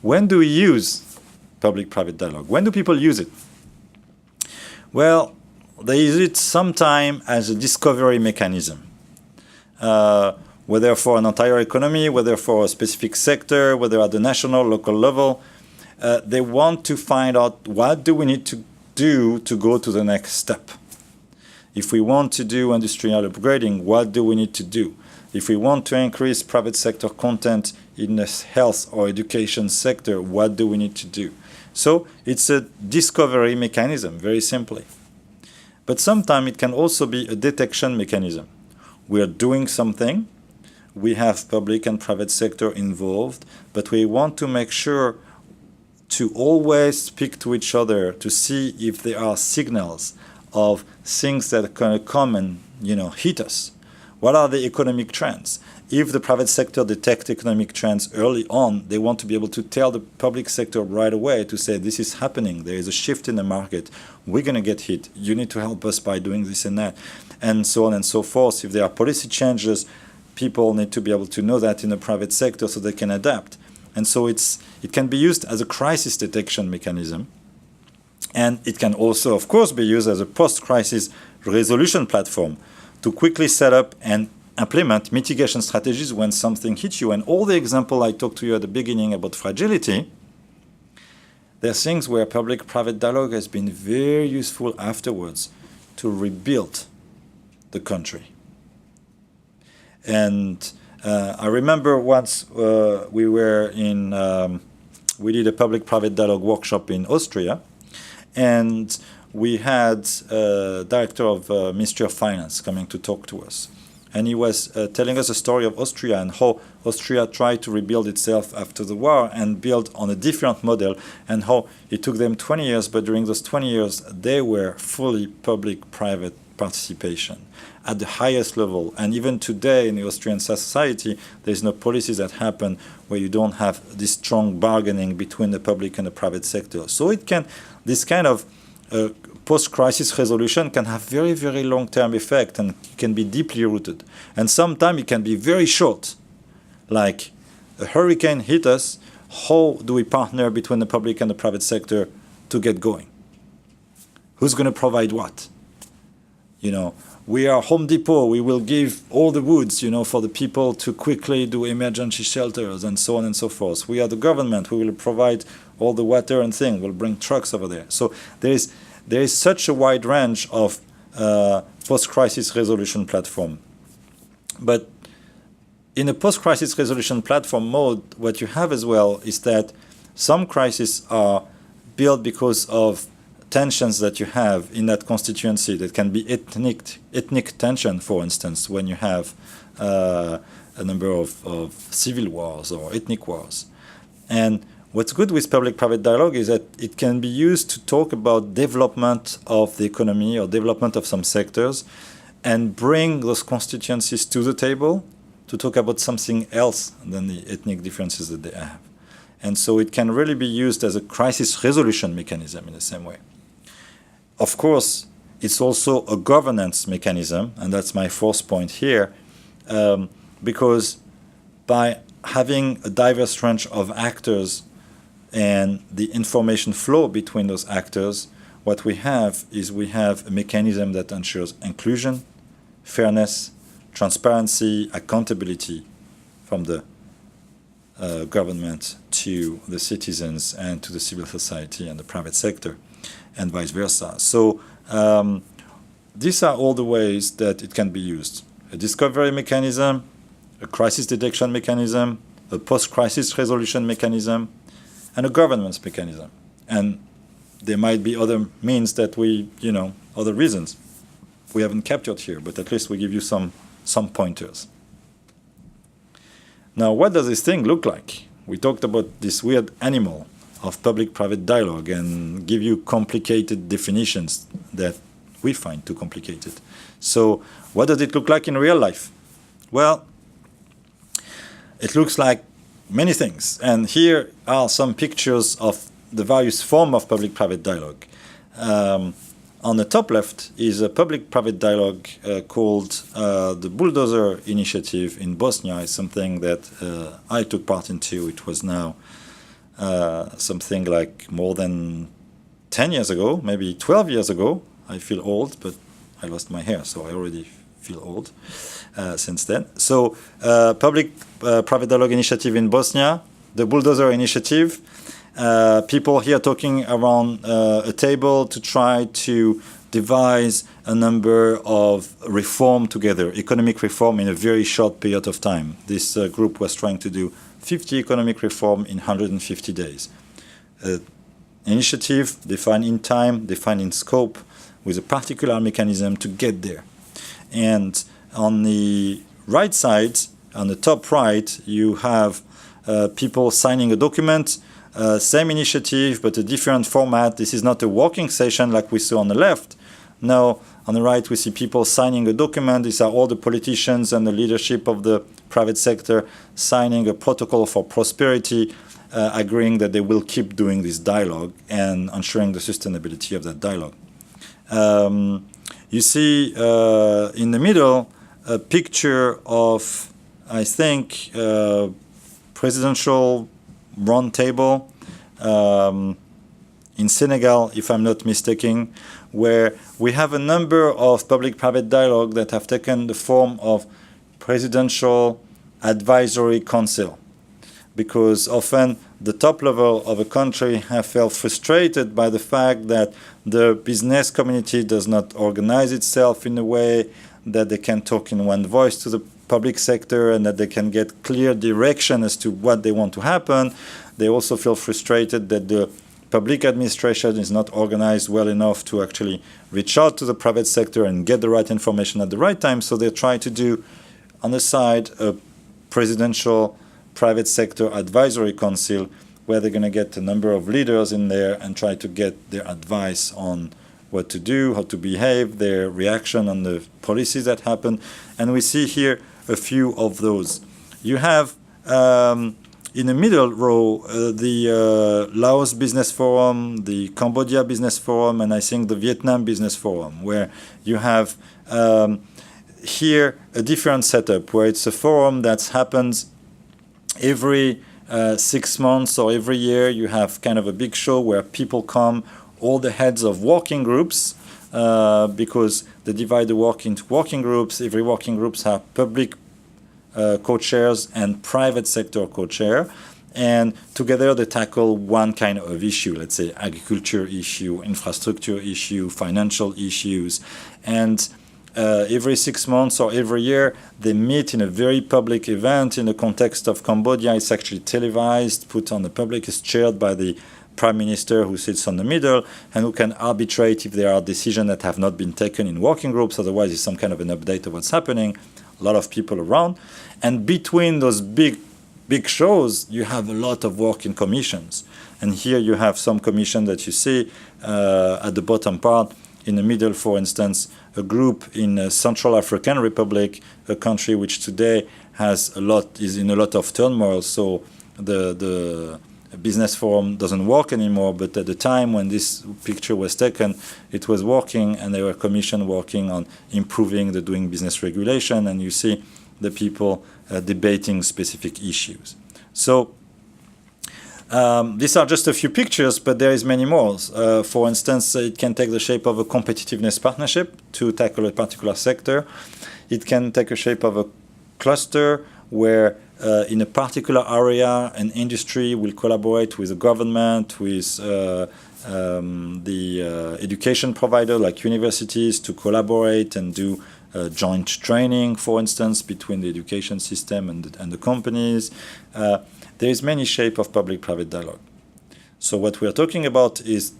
When do we use public-private dialogue? When do people use it? Well, they use it sometime as a discovery mechanism, whether for an entire economy, whether for a specific sector, whether at the national, local level. They want to find out what do we need to do to go to the next step. If we want to do industrial upgrading, what do we need to do? If we want to increase private sector content in the health or education sector, what do we need to do? So it's a discovery mechanism, very simply. But sometimes it can also be a detection mechanism. We are doing something, we have public and private sector involved, but we want to make sure to always speak to each other to see if there are signals of things that are going to come and hit us. What are the economic trends? If the private sector detects economic trends early on, they want to be able to tell the public sector right away to say, this is happening, there is a shift in the market, we're going to get hit, you need to help us by doing this and that, and so on and so forth. If there are policy changes, people need to be able to know that in the private sector so they can adapt. And so it can be used as a crisis detection mechanism. And it can also, of course, be used as a post-crisis resolution platform to quickly set up and implement mitigation strategies when something hits you. And all the examples I talked to you at the beginning about fragility, there are things where public-private dialogue has been very useful afterwards to rebuild the country. And I remember once we did a public-private dialogue workshop in Austria, and we had a director of Ministry of Finance coming to talk to us. And he was telling us a story of Austria and how Austria tried to rebuild itself after the war and build on a different model, and how it took them 20 years, but during those 20 years, they were fully public-private participation at the highest level. And even today in the Austrian society, there's no policies that happen where you don't have this strong bargaining between the public and the private sector. So this kind of post-crisis resolution can have very, very long-term effect and can be deeply rooted. And sometimes it can be very short, like a hurricane hit us, how do we partner between the public and the private sector to get going? Who's going to provide what? We are Home Depot, we will give all the woods, for the people to quickly do emergency shelters and so on and so forth. We are the government, we will provide all the water and thing, we'll bring trucks over there. So there is such a wide range of post-crisis resolution platform. But in a post-crisis resolution platform mode, what you have as well is that some crises are built because of tensions that you have in that constituency. That can be ethnic tension, for instance, when you have a number of civil wars or ethnic wars. And what's good with public-private dialogue is that it can be used to talk about development of the economy or development of some sectors and bring those constituencies to the table to talk about something else than the ethnic differences that they have. And so it can really be used as a crisis resolution mechanism in the same way. Of course, it's also a governance mechanism, and that's my fourth point here, because by having a diverse range of actors and the information flow between those actors, what we have is we have a mechanism that ensures inclusion, fairness, transparency, accountability from the government to the citizens and to the civil society and the private sector, and vice versa. So these are all the ways that it can be used. A discovery mechanism, a crisis detection mechanism, a post-crisis resolution mechanism, and a governance mechanism. And there might be other means that other reasons we haven't captured here, but at least we give you some pointers. Now, what does this thing look like? We talked about this weird animal of public-private dialogue and give you complicated definitions that we find too complicated. So what does it look like in real life? Well, it looks like many things. And here are some pictures of the various forms of public-private dialogue. On the top left is a public-private dialogue called the Bulldozer Initiative in Bosnia. It's something that I took part into. It was now something like more than 10 years ago, maybe 12 years ago. I feel old, but I lost my hair, so I already feel old since then. So public-private dialogue initiative in Bosnia, the Bulldozer Initiative, people here talking around a table to try to devise a number of reform together, economic reform in a very short period of time. This group was trying to do 50 economic reform in 150 days. Initiative defined in time, defined in scope, with a particular mechanism to get there. And on the right side, on the top right, you have people signing a document, same initiative, but a different format. This is not a working session like we saw on the left. Now, on the right, we see people signing a document. These are all the politicians and the leadership of the private sector signing a protocol for prosperity, agreeing that they will keep doing this dialogue and ensuring the sustainability of that dialogue. You see in the middle a picture of, I think, presidential round table in Senegal, if I'm not mistaken, where we have a number of public-private dialogue that have taken the form of presidential advisory council, because often the top level of a country have felt frustrated by the fact that the business community does not organize itself in a way that they can talk in one voice to the public sector and that they can get clear direction as to what they want to happen. They also feel frustrated that the public administration is not organized well enough to actually reach out to the private sector and get the right information at the right time. So they try to do, on the side, a presidential private sector advisory council where they're going to get a number of leaders in there and try to get their advice on what to do, how to behave, their reaction on the policies that happen. And we see here a few of those. You have in the middle row the Laos Business Forum, the Cambodia Business Forum, and I think the Vietnam Business Forum, where you have here a different setup, where it's a forum that happens every 6 months or every year. You have kind of a big show where people come, all the heads of working groups, because they divide the work into working groups. Every working groups have public co-chairs and private sector co-chair, and together they tackle one kind of issue, let's say agriculture issue, infrastructure issue, financial issues, and every 6 months or every year they meet in a very public event. In the context of Cambodia, it's actually televised, put on the public, is chaired by the Prime Minister, who sits on the middle and who can arbitrate if there are decisions that have not been taken in working groups. Otherwise, it's some kind of an update of what's happening. A lot of people around. And between those big shows, you have a lot of work in commissions. And here you have some commission that you see at the bottom part. In the middle, for instance, a group in Central African Republic, a country which today is in a lot of turmoil. So the business forum doesn't work anymore, but at the time when this picture was taken, it was working, and they were commissioned working on improving the doing business regulation, and you see the people debating specific issues. So these are just a few pictures, but there is many more. For instance, it can take the shape of a competitiveness partnership to tackle a particular sector. It can take a shape of a cluster where in a particular area, an industry will collaborate with the government, with the education provider like universities to collaborate and do joint training, for instance, between the education system and the companies. There is many shapes of public-private dialogue. So what we are talking about is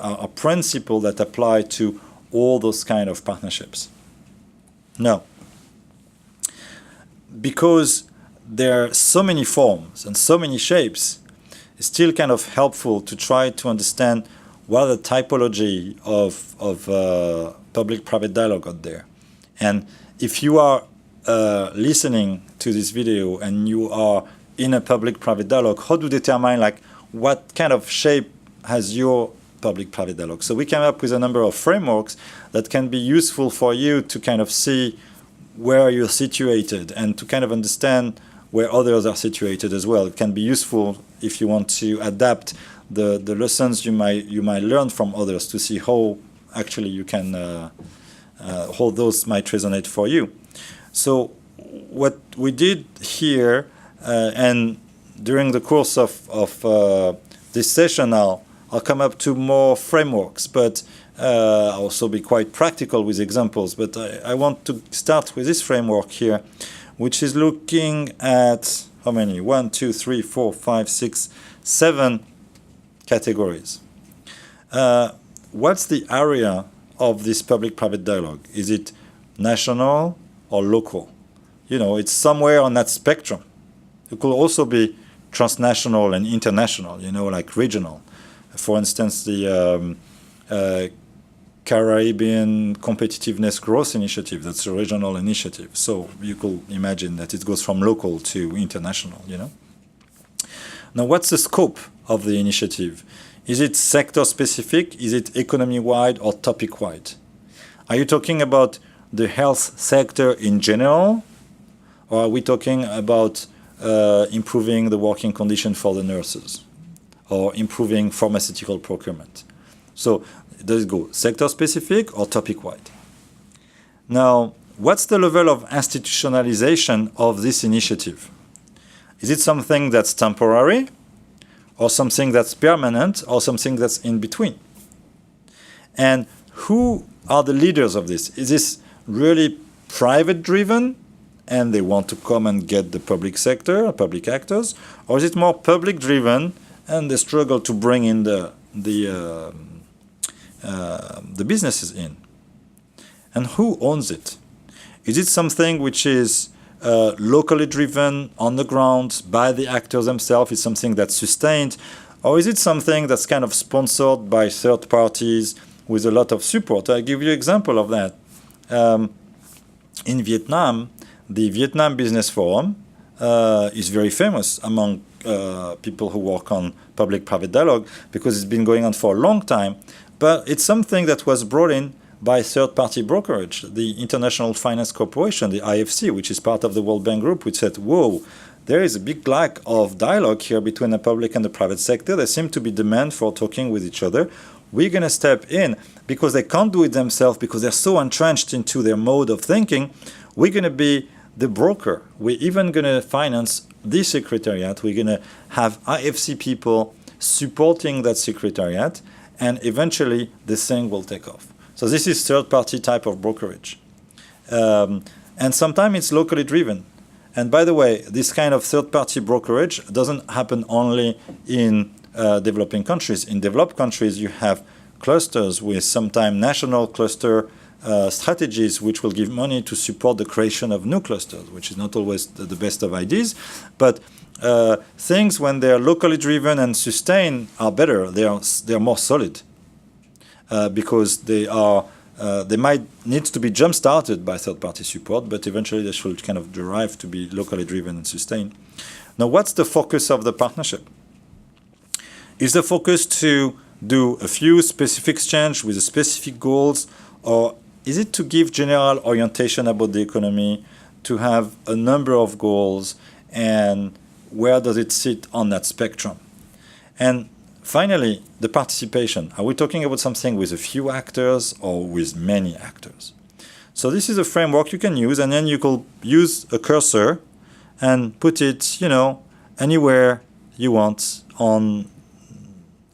a principle that apply to all those kind of partnerships. Now, because there are so many forms and so many shapes, it's still kind of helpful to try to understand what are the typology of public-private dialogue out there. And if you are listening to this video and you are in a public-private dialogue, how to determine like what kind of shape has your public-private dialogue? So we came up with a number of frameworks that can be useful for you to kind of see where you're situated and to kind of understand where others are situated as well. It can be useful if you want to adapt the lessons you might learn from others to see how actually you can how those might resonate for you. So what we did here, and during the course of this session, I'll come up to more frameworks, but I'll also be quite practical with examples. But I want to start with this framework here, which is looking at how many? 1, 2, 3, 4, 5, 6, 7 categories. What's the area of this public-private dialogue? Is it national or local? You know, it's somewhere on that spectrum. It could also be transnational and international, you know, like regional. For instance, the Caribbean Competitiveness Growth Initiative, that's a regional initiative. So you could imagine that it goes from local to international, you know. Now, what's the scope of the initiative? Is it sector-specific? Is it economy-wide or topic-wide? Are you talking about the health sector in general? Or are we talking about improving the working condition for the nurses? Or improving pharmaceutical procurement? So does it go sector-specific or topic-wide? Now, what's the level of institutionalization of this initiative? Is it something that's temporary, or something that's permanent, or something that's in between? And who are the leaders of this? Is this really private-driven, and they want to come and get the public sector, public actors, or is it more public-driven, and they struggle to bring in the businesses in? And who owns it? Is it something which is locally driven on the ground by the actors themselves? Is something that's sustained, or is it something that's kind of sponsored by third parties with a lot of support? I'll give you an example of that. In Vietnam, the Vietnam Business Forum is very famous among people who work on public-private dialogue because it's been going on for a long time, but it's something that was brought in by third-party brokerage, the International Finance Corporation, the IFC, which is part of the World Bank Group, which said, whoa, there is a big lack of dialogue here between the public and the private sector. There seems to be demand for talking with each other. We're going to step in because they can't do it themselves because they're so entrenched into their mode of thinking. We're going to be the broker. We're even going to finance the secretariat. We're going to have IFC people supporting that secretariat, and eventually this thing will take off. So this is third-party type of brokerage. And sometimes it's locally driven. And by the way, this kind of third-party brokerage doesn't happen only in developing countries. In developed countries, you have clusters with sometimes national cluster strategies which will give money to support the creation of new clusters, which is not always the best of ideas. But things, when they're locally driven and sustained, are better. They're more solid. Because they might need to be jump-started by third-party support, but eventually they should kind of derive to be locally driven and sustained. Now, what's the focus of the partnership? Is the focus to do a few specific exchange with specific goals, or is it to give general orientation about the economy, to have a number of goals, and where does it sit on that spectrum? And finally, the participation. Are we talking about something with a few actors or with many actors? So this is a framework you can use, and then you could use a cursor and put it, you know, anywhere you want on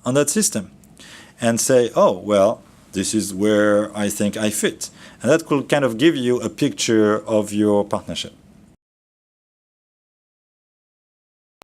that system, and say, oh, well, this is where I think I fit. And that could kind of give you a picture of your partnership.